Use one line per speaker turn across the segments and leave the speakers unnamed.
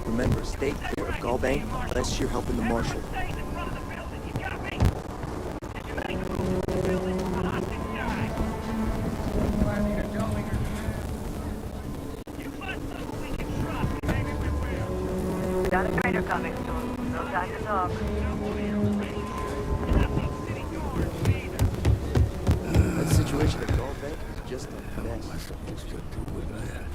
Remember, stay clear of Gallbank unless you're helping the marshal.
Got a trainer coming soon. No time to talk.
That situation at Gallbank is just a mess.
Am I supposed to do with that?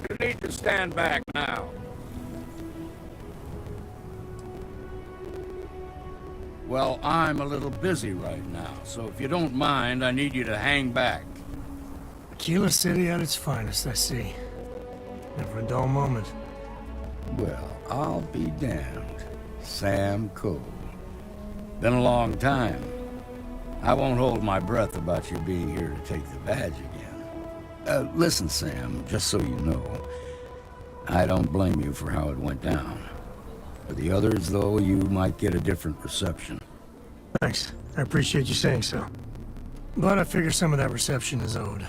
You need to stand back now. Well, I'm a little busy right now, so if you don't mind, I need you to hang back.
Kilo City at its finest, I see. Never a dull moment.
Well, I'll be damned. Sam Cole. Been a long time. I won't hold my breath about you being here to take the badge again. Listen, Sam, just so you know, I don't blame you for how it went down. For the others, though, you might get a different reception.
Thanks. I appreciate you saying so. But I figure some of that reception is owed.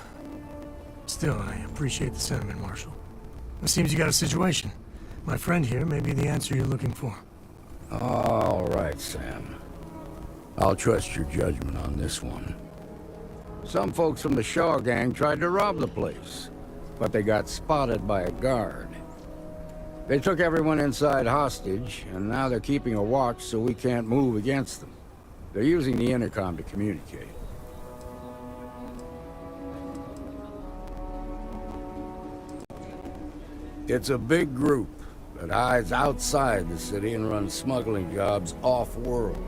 Still, I appreciate the sentiment, Marshal. It seems you got a situation. My friend here may be the answer you're looking for.
All right, Sam. I'll trust your judgment on this one. Some folks from the Shaw gang tried to rob the place, but they got spotted by a guard. They took everyone inside hostage, and now they're keeping a watch so we can't move against them. They're using the intercom to communicate. It's a big group that hides outside the city and runs smuggling jobs off-world.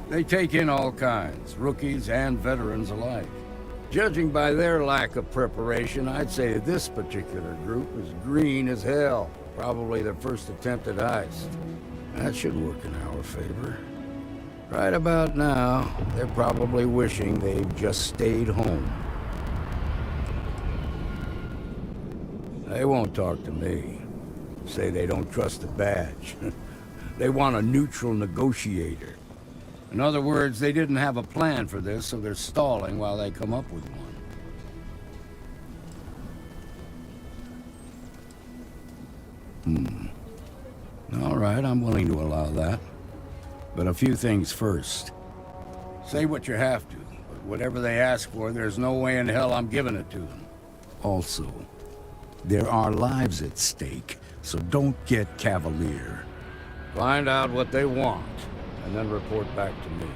They take in all kinds, rookies and veterans alike. Judging by their lack of preparation, I'd say this particular group is green as hell. Probably their first attempt at heist. That should work in our favor. Right about now, they're probably wishing they've just stayed home. They won't talk to me. Say they don't trust the badge. They want a neutral negotiator. In other words, they didn't have a plan for this, so they're stalling while they come up with one. All right, I'm willing to allow that. But a few things first. Say what you have to, but whatever they ask for, there's no way in hell I'm giving it to them. Also, there are lives at stake, so don't get cavalier. Find out what they want, and then report back to me.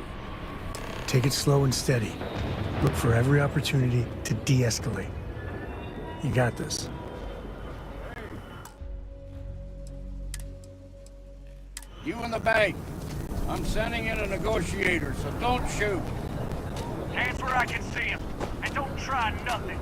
Take it slow and steady. Look for every opportunity to de-escalate. You got this.
You in the bank. I'm sending in a negotiator, so don't shoot.
Hands where I can see him, and don't try nothing.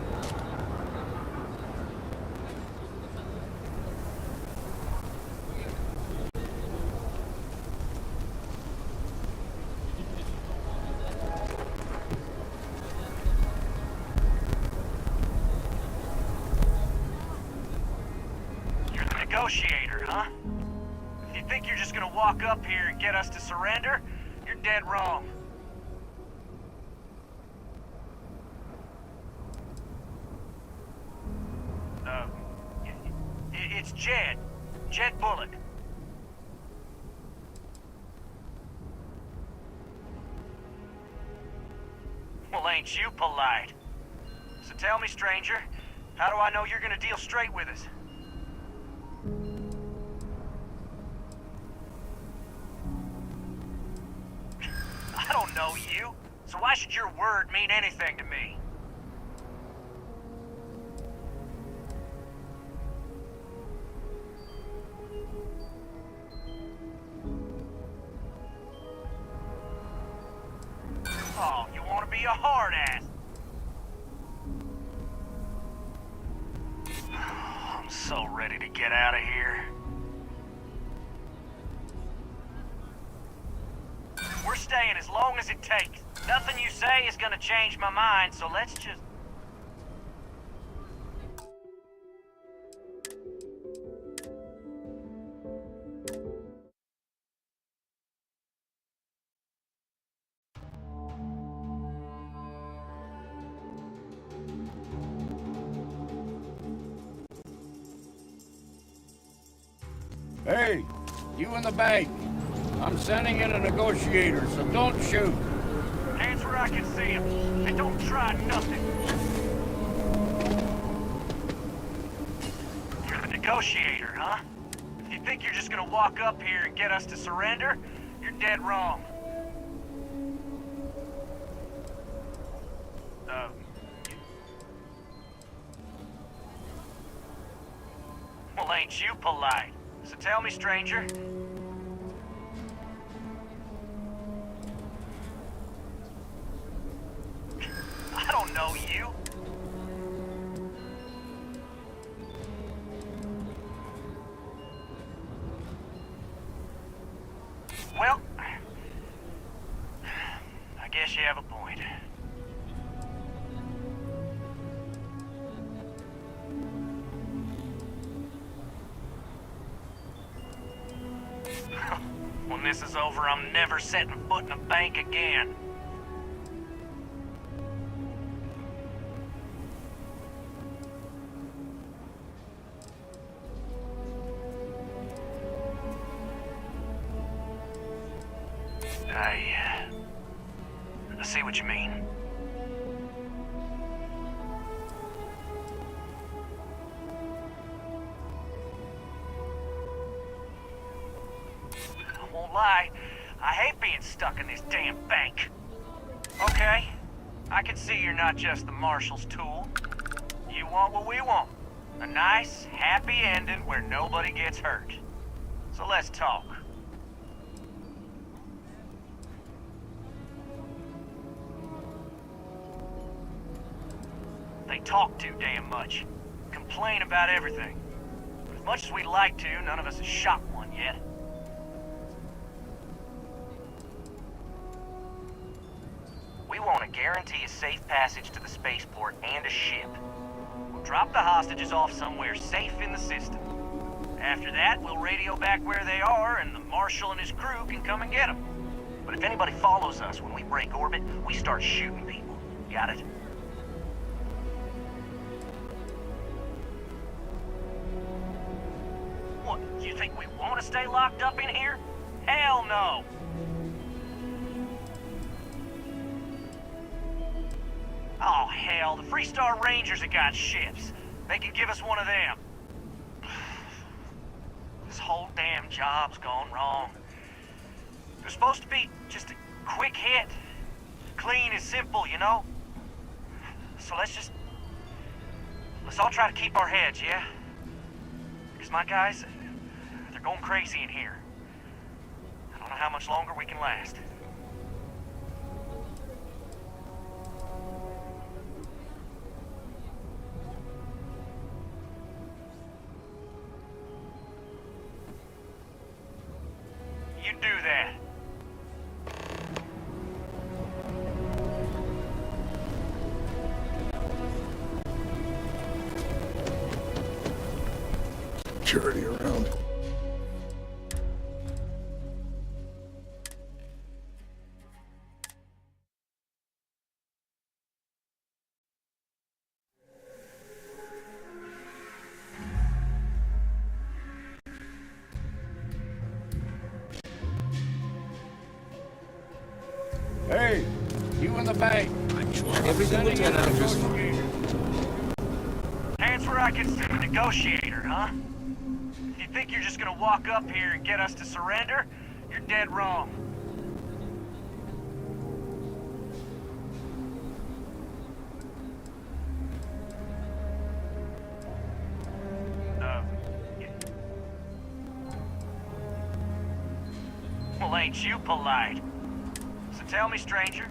You're the negotiator, huh? If you think you're just gonna walk up here and get us to surrender, you're dead wrong. It's Jed. Jed Bullock. Well, ain't you polite? So tell me, stranger, how do I know you're gonna deal straight with us? I don't know you, so why should your word mean anything to me? Oh, you want to be a hard ass? I'm so ready to get out of here. We're staying as long as it takes. Nothing you say is gonna change my mind, so let's just...
Hey, you in the bank. I'm sending in a negotiator, so don't shoot.
Hands where I can see him. And don't try nothing. You're the negotiator, huh? If you think you're just gonna walk up here and get us to surrender, you're dead wrong. Well, ain't you polite? So tell me, stranger. I don't know you. Well, I guess you have a point. When this is over, I'm never setting foot in a bank again. I see what you mean. I won't lie, I hate being stuck in this damn bank. Okay, I can see you're not just the marshal's tool. You want what we want. A nice, happy ending where nobody gets hurt. So let's talk. They talk too damn much. Complain about everything. But as much as we'd like to, none of us has shot one yet. We want to guarantee a safe passage to the spaceport and a ship. We'll drop the hostages off somewhere safe in the system. After that, we'll radio back where they are, and the Marshal and his crew can come and get them. But if anybody follows us when we break orbit, we start shooting people. Got it? What, you think we want to stay locked up in here? Hell no! Oh, hell, the Freestar Rangers have got ships. They can give us one of them. This whole damn job's gone wrong. It was supposed to be just a quick hit. Clean and simple, you know? So let's all try to keep our heads, yeah? Because my guys, they're going crazy in here. I don't know how much longer we can last. You do that.
Security around. Hey, you in the bank.
Everything will turn out just fine.
Hands where I can see. Negotiator, huh? If you think you're just gonna walk up here and get us to surrender, you're dead wrong. Well, ain't you polite? So tell me, stranger.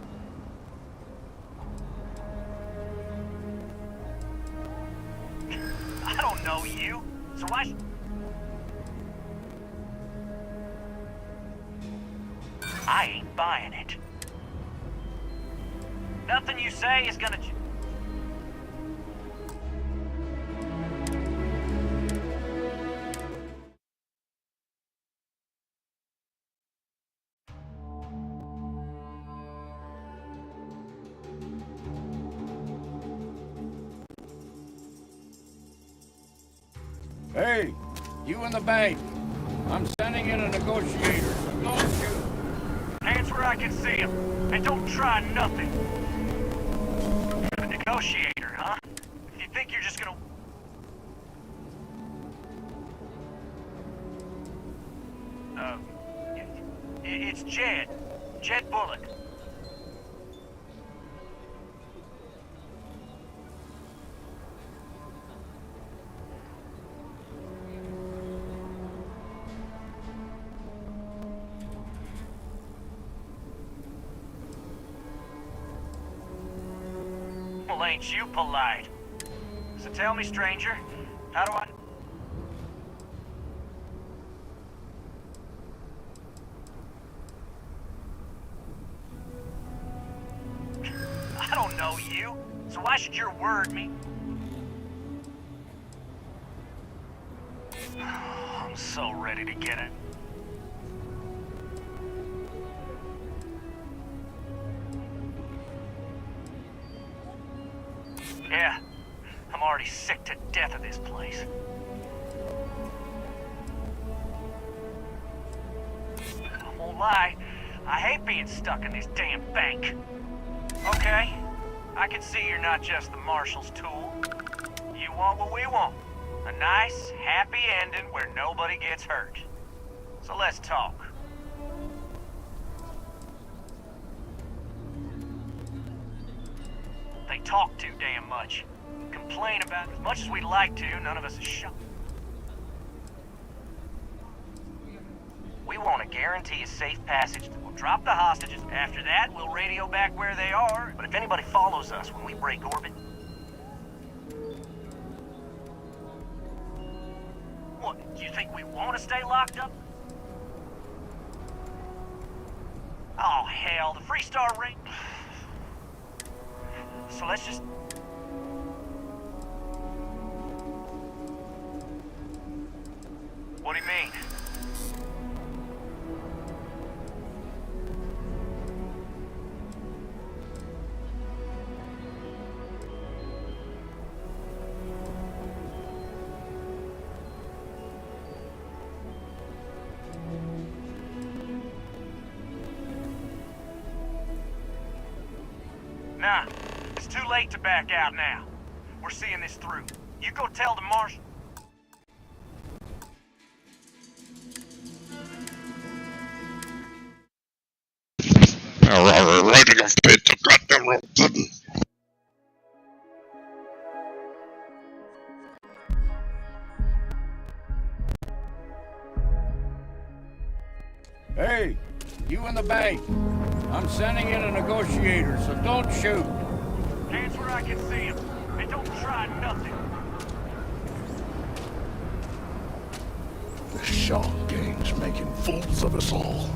I don't know you, so why I ain't buying it. Nothing you say is gonna...
Hey, you in the bank. I'm sending in a negotiator, so don't shoot.
Hands where I can see him. And don't try nothing. You're the negotiator, huh? If you think you're just gonna... It's Jed. Jed Bullock. Well, ain't you polite? So tell me, stranger, how do I... I don't know you, so why should your word mean... I'm so ready to get it. Yeah, I'm already sick to death of this place. I won't lie, I hate being stuck in this damn bank. Okay, I can see you're not just the marshal's tool. You want what we want. A nice, happy ending where nobody gets hurt. So let's talk. They talk too damn much. Complain about it as much as we'd like to, none of us is shot. We want to guarantee a safe passage. We'll drop the hostages. After that, we'll radio back where they are. But if anybody follows us when we break orbit... What, do you think we want to stay locked up? Oh, hell, the Freestar ring... So let's just... What do you mean? Nah, it's too late to back out now. We're seeing this through. You go tell the marshal.
Writing a fit to goddamn wrong button.
Hey, you in the bank. I'm sending in a negotiator, so don't shoot.
Hands where I can see him. And don't try nothing.
The Shaw gang's making fools of us all.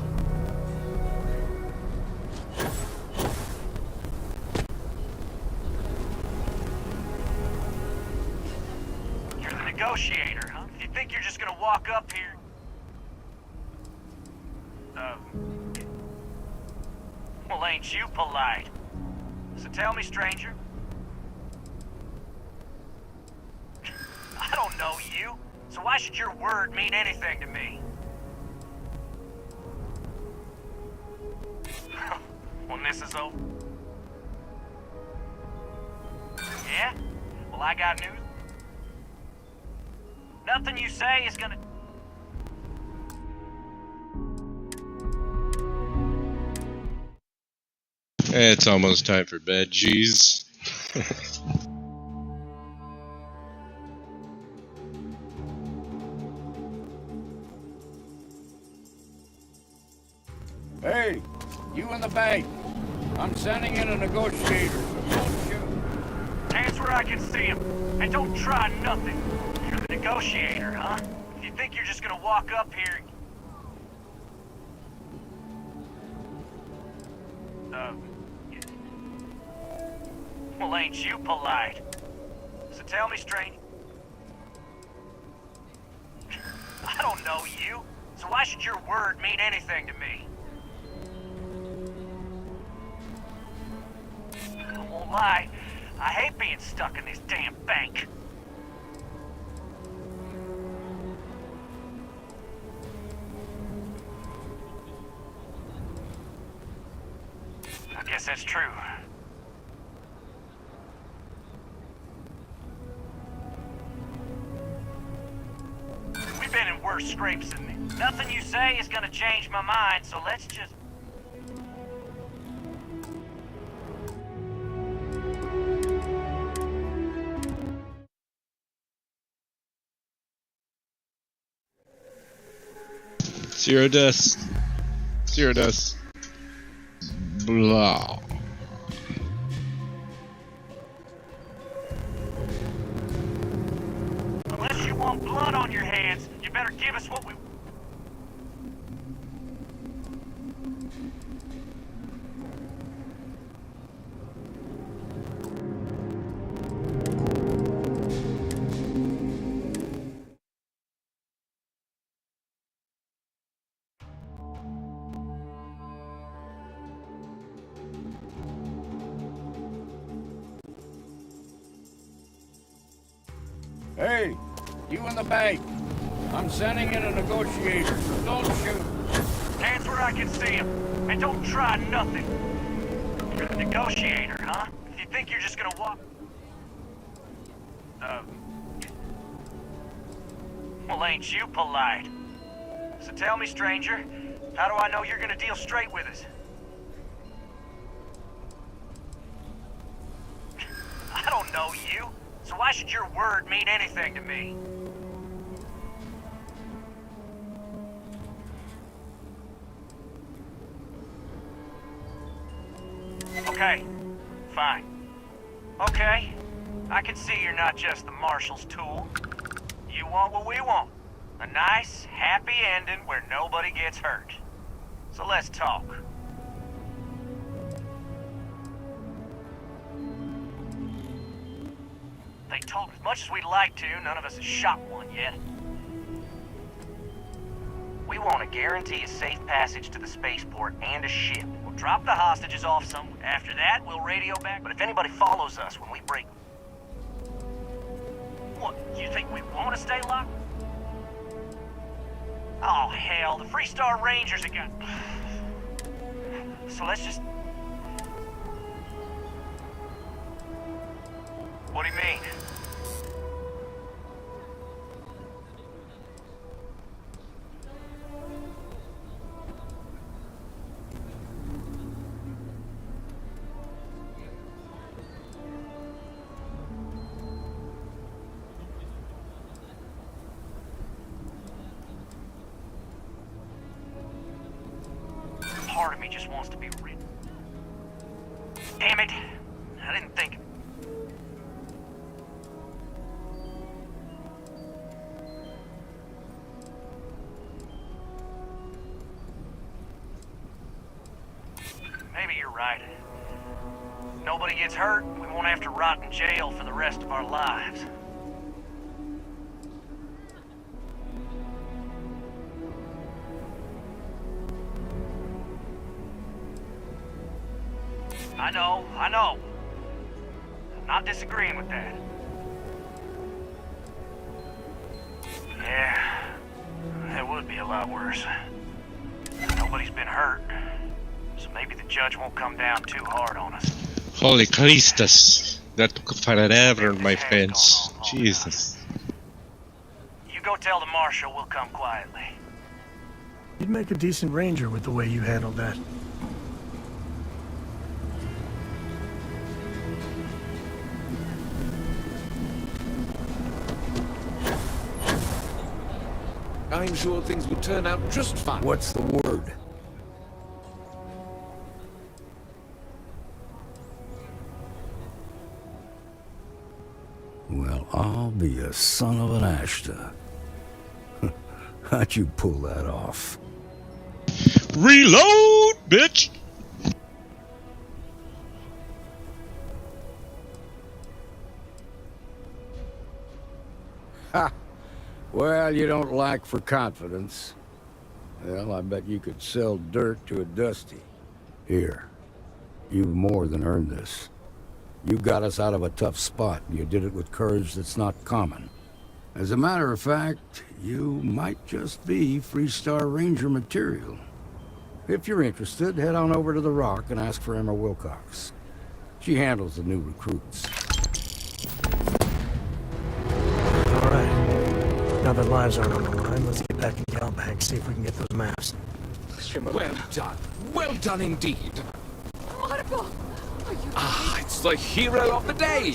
You're the negotiator, huh? You think you're just gonna walk up here? Well, ain't you polite? So tell me, stranger. I don't know you, so why should your word mean anything to me? When this is over. Yeah? Well, I got news. Nothing you say is gonna...
It's almost time for bed, jeez.
Hey, you in the bank. I'm sending in a negotiator, so don't shoot.
Hands where I can see him. And don't try nothing. You're the negotiator, huh? If you think you're just gonna walk up here... Well, ain't you polite? So tell me, stranger. I don't know you, so why should your word mean anything to me? I won't lie, I hate being stuck in this damn bank. guess that's true. We've been in worse scrapes than this. Nothing you say is gonna change my mind, so let's just...
Zero dust. Zero dust. Blah.
Unless you want blood on your hands, you better give us what we...
Hey, you in the bank. I'm sending in a negotiator. Don't shoot.
Hands where I can see him. And don't try nothing. You're the negotiator, huh? If you think you're just gonna walk... Well, ain't you polite? So tell me, stranger, how do I know you're gonna deal straight with us? I don't know you, so why should your word mean anything to me? Okay, fine. Okay, I can see you're not just the Marshal's tool. You want what we want. A nice, happy ending where nobody gets hurt. So let's talk. They talk as much as we'd like to, none of us has shot one yet. We want to guarantee a safe passage to the spaceport and a ship. We'll drop the hostages off somewhere. After that, we'll radio back. But if anybody follows us when we break... What, you think we want to stay locked? Oh, hell, the Freestar Rangers have got... So let's just... What do you mean? Part of me just wants to be rid. Damn it! I didn't think. Maybe you're right. Nobody gets hurt, we won't have to rot in jail for the rest of our lives. I know. I'm not disagreeing with that. Yeah, it would be a lot worse. Nobody's been hurt, so maybe the judge won't come down too hard on us.
Holy Christus. That took forever, my friends. Jesus.
You go tell the marshal we'll come quietly.
You'd make a decent ranger with the way you handled that.
I'm sure things will turn out just fine.
What's the word? Well, I'll be a son of an Ashta. How'd you pull that off?
Reload, bitch!
Ha! Well, you don't lack for confidence. Well, I bet you could sell dirt to a Dusty. Here, you've more than earned this. You got us out of a tough spot, and you did it with courage that's not common. As a matter of fact, you might just be Freestar Ranger material. If you're interested, head on over to the Rock and ask for Emma Wilcox. She handles the new recruits.
All right. Now that lives aren't on the line, let's get back in the outback, see if we can get those maps.
Well done. Well done indeed.
Marco! Are you
Ah, it's the hero of the day.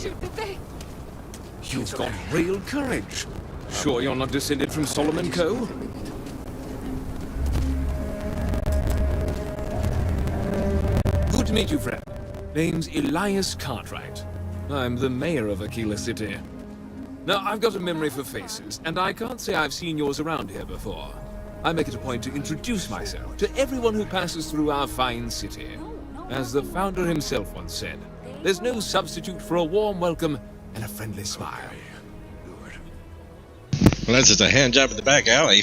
You've got real courage. Sure you're not descended from Solomon Coe? Good to meet you, friend. Name's Elias Cartwright. I'm the mayor of Aquila City. Now, I've got a memory for faces, and I can't say I've seen yours around here before. I make it a point to introduce myself to everyone who passes through our fine city. As the founder himself once said, there's no substitute for a warm welcome and a friendly smile.
Well, that's just a hand job in the back alley.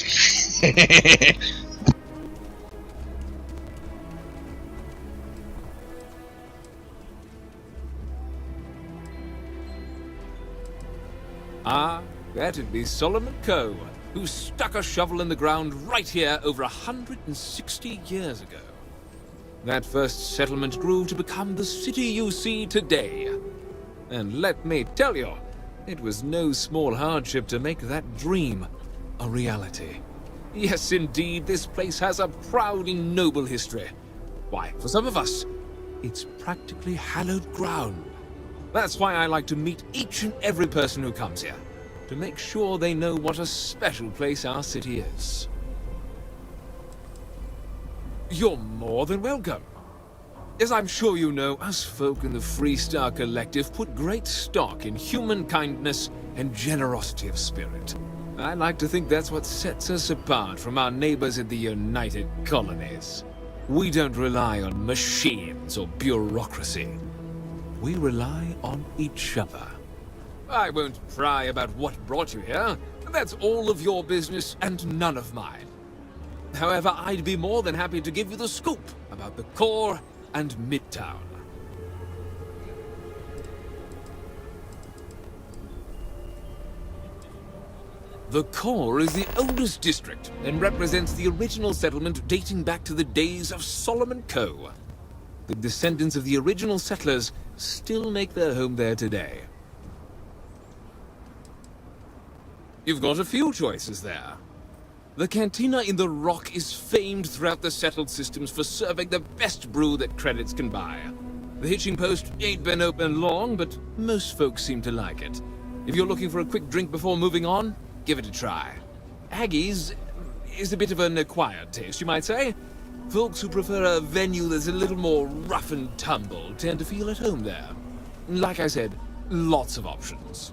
Ah, that'd be Solomon Coe, who stuck a shovel in the ground right here over 160 years ago. That first settlement grew to become the city you see today. And let me tell you, it was no small hardship to make that dream a reality. Yes, indeed, this place has a proud and noble history. Why, for some of us, it's practically hallowed ground. That's why I like to meet each and every person who comes here, to make sure they know what a special place our city is. You're more than welcome. As I'm sure you know, us folk in the Freestar Collective put great stock in human kindness and generosity of spirit. I like to think that's what sets us apart from our neighbors in the United Colonies. We don't rely on machines or bureaucracy. We rely on each other. I won't pry about what brought you here. That's all of your business and none of mine. However, I'd be more than happy to give you the scoop about the core and Midtown. The core is the oldest district and represents the original settlement dating back to the days of Solomon Coe. The descendants of the original settlers still make their home there today. You've got a few choices there. The cantina in the Rock is famed throughout the settled systems for serving the best brew that credits can buy. The hitching post ain't been open long, but most folks seem to like it. If you're looking for a quick drink before moving on, give it a try. Aggie's is a bit of an acquired taste, you might say. Folks who prefer a venue that's a little more rough and tumble tend to feel at home there. Like I said, lots of options.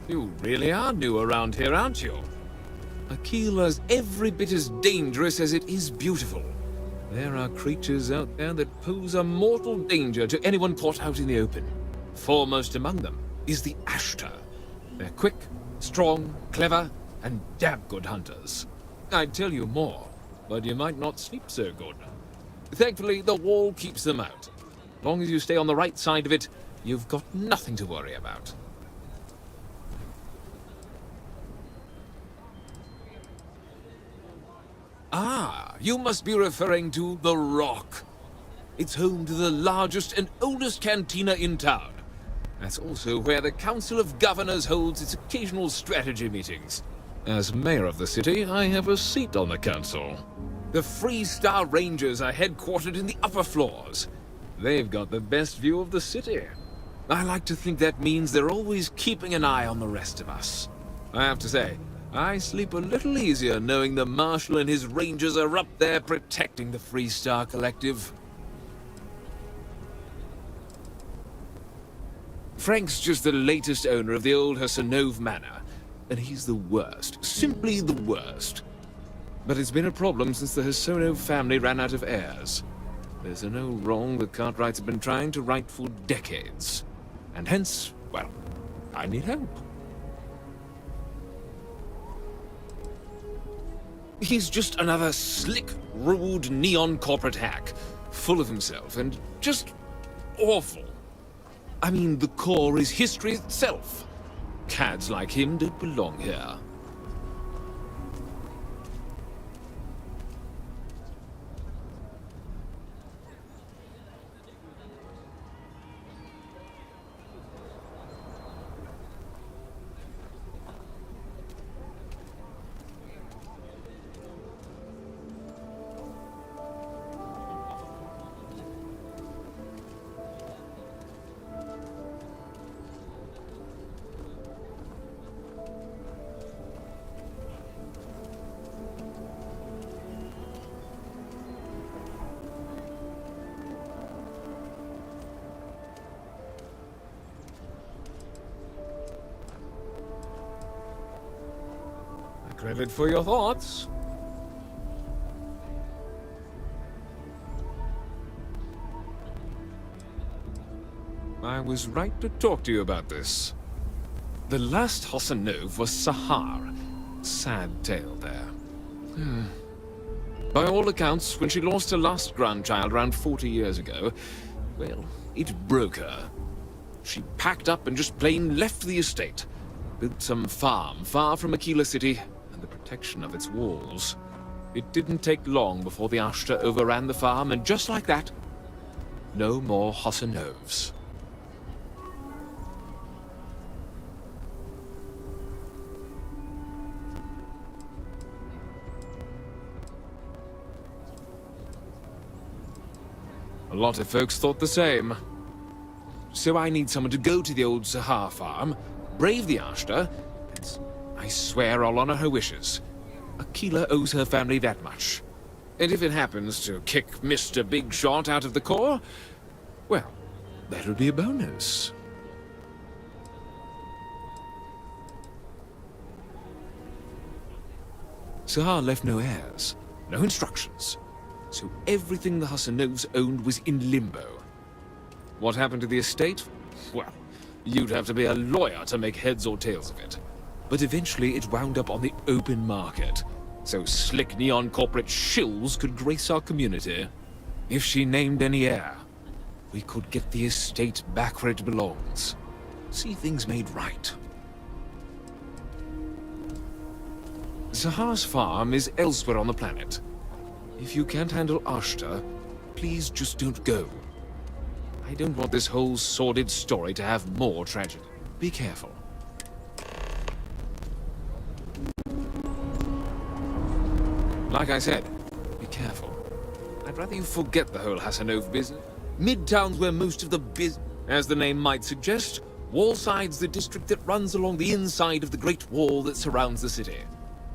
You really are new around here, aren't you? Aquila's every bit as dangerous as it is beautiful. There are creatures out there that pose a mortal danger to anyone caught out in the open. Foremost among them is the Ashtar. They're quick, strong, clever, and damn good hunters. I'd tell you more, but you might not sleep so good. Thankfully, the wall keeps them out. As long as you stay on the right side of it, you've got nothing to worry about. Ah, you must be referring to The Rock. It's home to the largest and oldest cantina in town. That's also where the Council of Governors holds its occasional strategy meetings. As mayor of the city, I have a seat on the council. The Freestar Rangers are headquartered in the upper floors. They've got the best view of the city. I like to think that means they're always keeping an eye on the rest of us. I have to say, I sleep a little easier knowing the Marshal and his Rangers are up there protecting the Freestar Collective. Frank's just the latest owner of the old Hassanove Manor, and he's the worst, simply the worst. But it's been a problem since the Hassanove family ran out of heirs. There's a no wrong the Cartwrights have been trying to right for decades. And hence, well, I need help. He's just another slick, rude, neon corporate hack, full of himself and just awful. I mean, the core is history itself. Cads like him don't belong here. Credit for your thoughts. I was right to talk to you about this. The last Hassanov was Sahar. Sad tale there. By all accounts, when she lost her last grandchild around 40 years ago, well, it broke her. She packed up and just plain left the estate. Built some farm far from Aquila City, the protection of its walls. It didn't take long before the Ashta overran the farm, and just like that, no more Hassanovs. A lot of folks thought the same. So I need someone to go to the old Sahar farm, brave the Ashta, and I swear I'll honor her wishes. Aquila owes her family that much. And if it happens to kick Mr. Big Shot out of the core, well, that'll be a bonus. Sahar left no heirs, no instructions. So everything the Hassanovs owned was in limbo. What happened to the estate? Well, you'd have to be a lawyer to make heads or tails of it. But eventually it wound up on the open market, so slick neon corporate shills could grace our community. If she named any heir, we could get the estate back where it belongs. See things made right. Sahar's farm is elsewhere on the planet. If you can't handle Ashta, please just don't go. I don't want this whole sordid story to have more tragedy. Be careful. Like I said, be careful. I'd rather you forget the whole Hassanov business. Midtown's where most of the as the name might suggest, Wallside's the district that runs along the inside of the Great Wall that surrounds the city.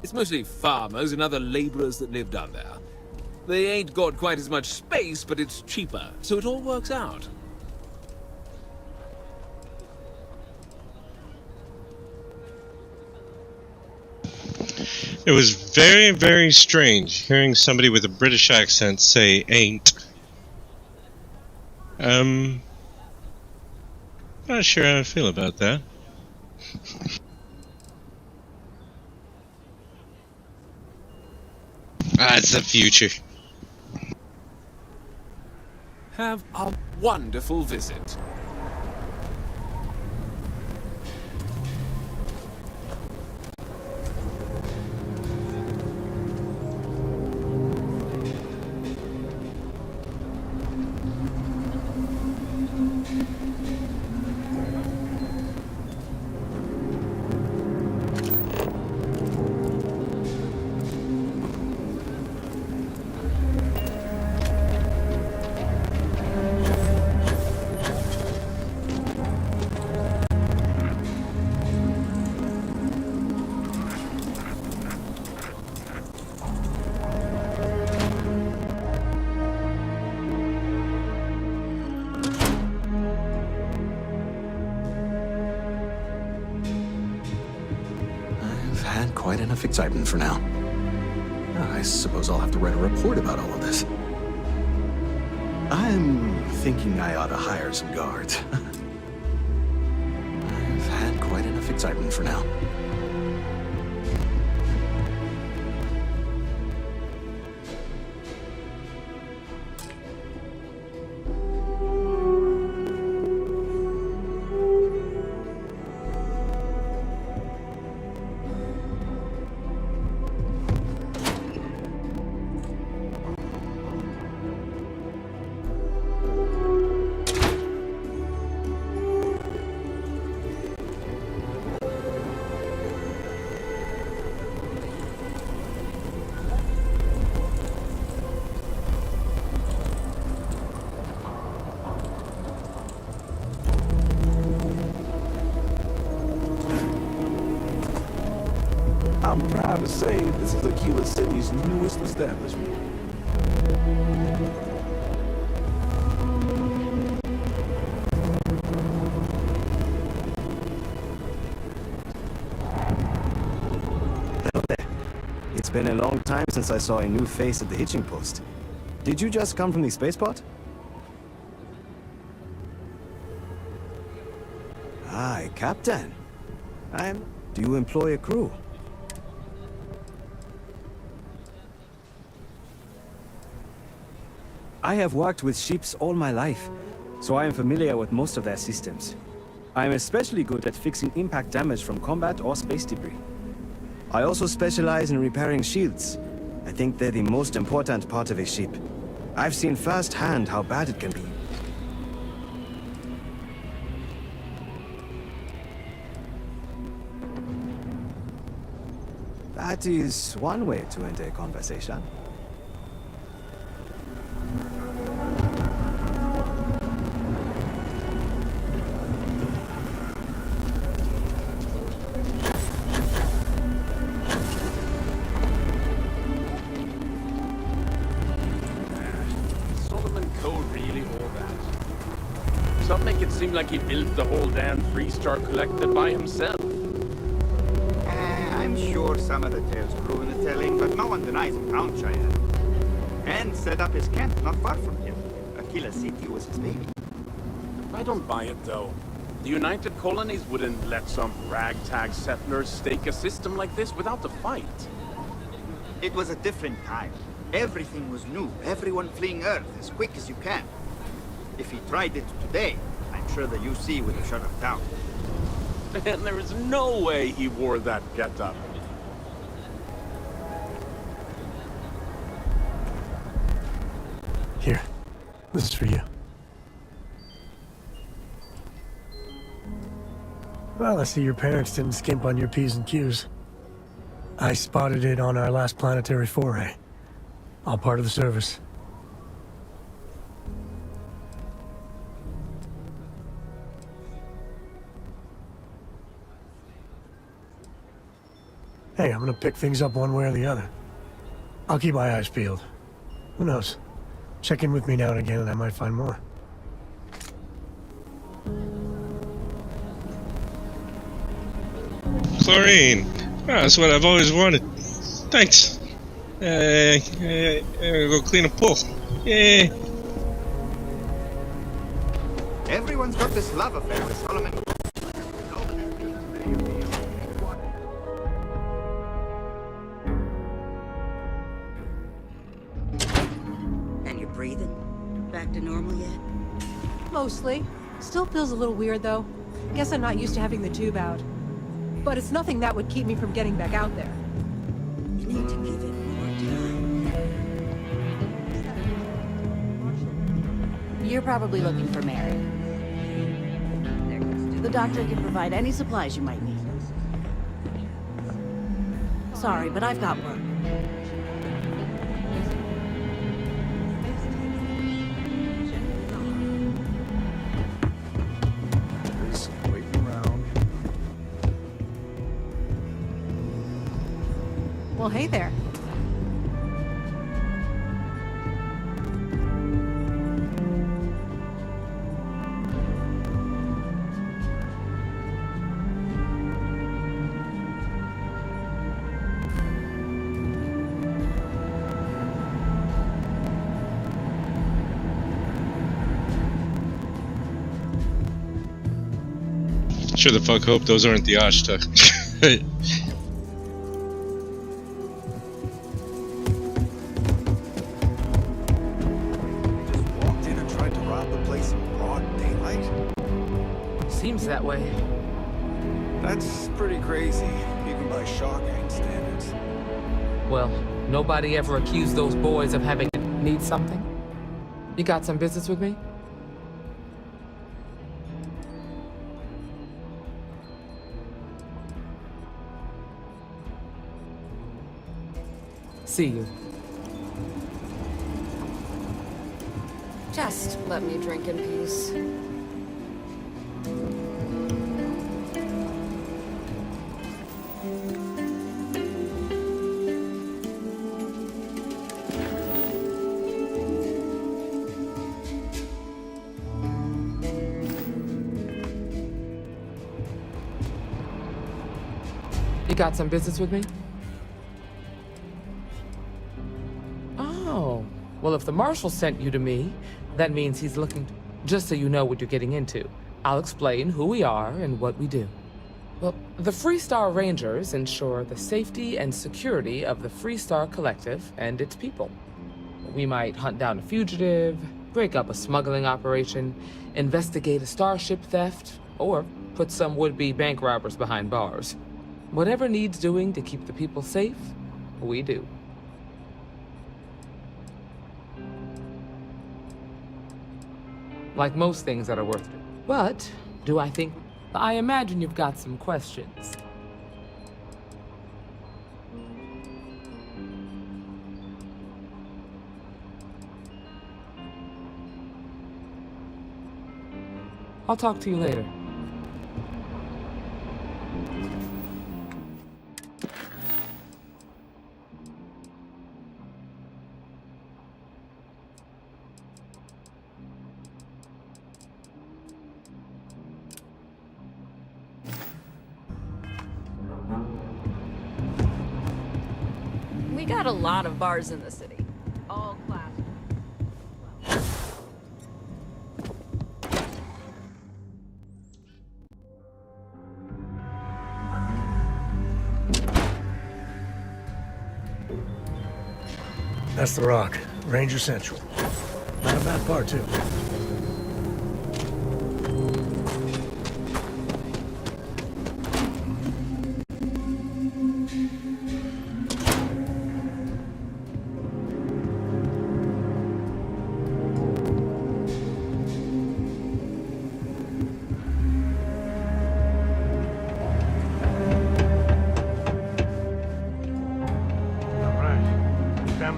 It's mostly farmers and other laborers that live down there. They ain't got quite as much space, but it's cheaper, so it all works out.
It was very, very strange hearing somebody with a British accent say ain't. Not sure how I feel about that. It's the future.
Have a wonderful visit.
Quite enough excitement for now. I suppose I'll have to write a report about all of this. I'm thinking I ought to hire some guards. I've had quite enough excitement for now.
to say this is Aquila City's newest establishment.
It's been a long time since I saw a new face at the hitching post. Did you just come from the spaceport? Hi, Captain. Do you employ a crew? I have worked with ships all my life, so I am familiar with most of their systems. I am especially good at fixing impact damage from combat or space debris. I also specialize in repairing shields. I think they're the most important part of a ship. I've seen firsthand how bad it can be. That is one way to end a conversation.
Some make it seem like he built the whole damn three-star collective by himself.
I'm sure some of the tales grew in the telling, but no one denies he found China. And set up his camp not far from here. Aquila City was his baby.
I don't buy it, though. The United Colonies wouldn't let some ragtag settlers stake a system like this without a fight.
It was a different time. Everything was new, everyone fleeing Earth as quick as you can. If he tried it today, I'm sure the UC would have shut him down.
And there is no way he wore that getup.
Here, this is for you. Well, I see your parents didn't skimp on your P's and Q's. I spotted it on our last planetary foray. All part of the service. Hey, I'm gonna pick things up one way or the other. I'll keep my eyes peeled. Who knows? Check in with me now and again and I might find more.
Chlorine. Oh, that's what I've always wanted. Thanks. I'm gonna go clean a pool. Yeah.
Everyone's got this love affair with Solomon.
And you're breathing? Back to normal yet?
Mostly. Still feels a little weird, though. Guess I'm not used to having the tube out. But it's nothing that would keep me from getting back out there.
You need to give it more time.
You're probably looking for Mary. The doctor can provide any supplies you might need. Sorry, but I've got work.
Just waiting around.
Well, hey there.
Sure the fuck hope those aren't the Ashta.
Just walked in and tried to rob the place in broad daylight.
Seems that way.
That's pretty crazy, even by Shawgang standards.
Well, nobody ever accused those boys of having need something. You got some business with me? See you.
Just let me drink in peace.
got some business with me? Oh, well, if the marshal sent you to me, that means he's looking to... Just so you know what you're getting into, I'll explain who we are and what we do. Well, the Freestar Rangers ensure the safety and security of the Freestar Collective and its people. We might hunt down a fugitive, break up a smuggling operation, investigate a starship theft, or put some would-be bank robbers behind bars. Whatever needs doing to keep the people safe, we do. Like most things that are worth it. But, do I think... I imagine you've got some questions. I'll talk to you later.
We got a lot of bars in the city. All class.
That's the Rock, Ranger Central. Not a bad bar, too.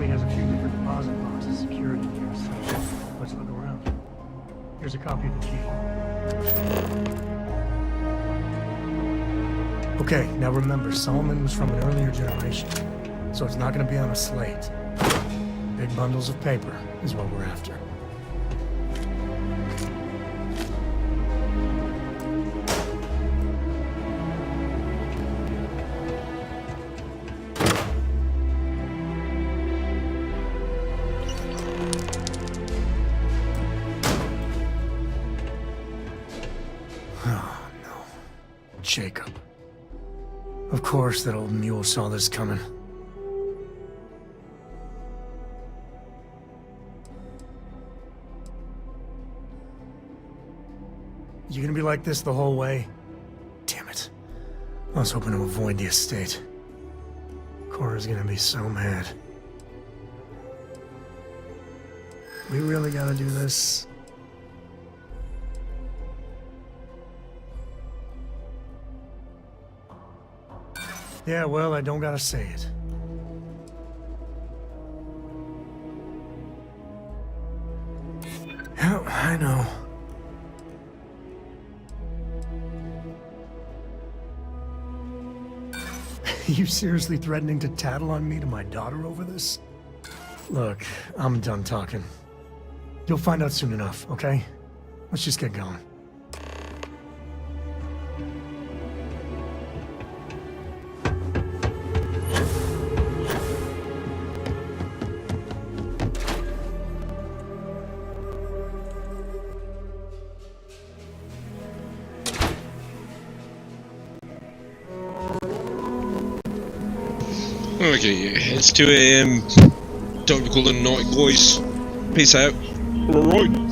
Has a few different deposit boxes secured in here, so let's look around. Here's a copy of the key. Okay, now remember, Solomon was from an earlier generation, so it's not going to be on a slate. Big bundles of paper is what we're after. Jacob. Of course that old mule saw this coming. You gonna be like this the whole way? Damn it. I was hoping to avoid the estate. Cora's gonna be so mad. We really gotta do this? Yeah, well, I don't gotta say it. Yeah, I know. You seriously threatening to tattle on me to my daughter over this? Look, I'm done talking. You'll find out soon enough, okay? Let's just get going.
Okay, it's 2 AM. Time to call the night, boys. Peace out. Alright.